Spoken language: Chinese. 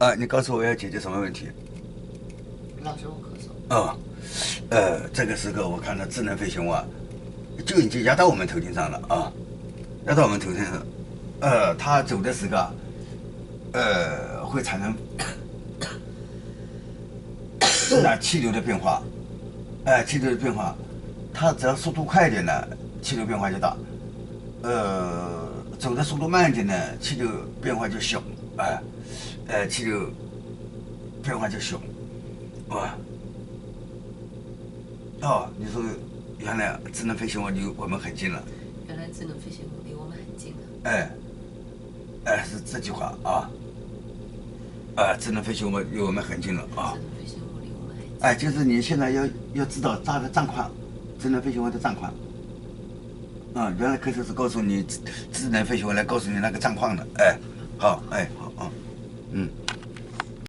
啊，你告诉我要解决什么问题？老是我咳嗽。哦，这个时候我看到智能飞行物啊，就已经压到我们头顶上了啊，压到我们头顶上。它走的时候啊，会产生那气流的变化，气流的变化，它只要速度快一点呢，气流变化就大；走的速度慢一点呢，气流变化就小，气流变化就小，哇。哦，你说原来智能飞行物离我们很近了，原来智能飞行物离我们很近了。是这句话啊，智能飞行物离我们很近了啊，智能飞行物离我们很近。就是你现在要知道它的战况，智能飞行物的战况，原来科学是告诉你智能飞行物来告诉你那个战况的，好，好，嗯。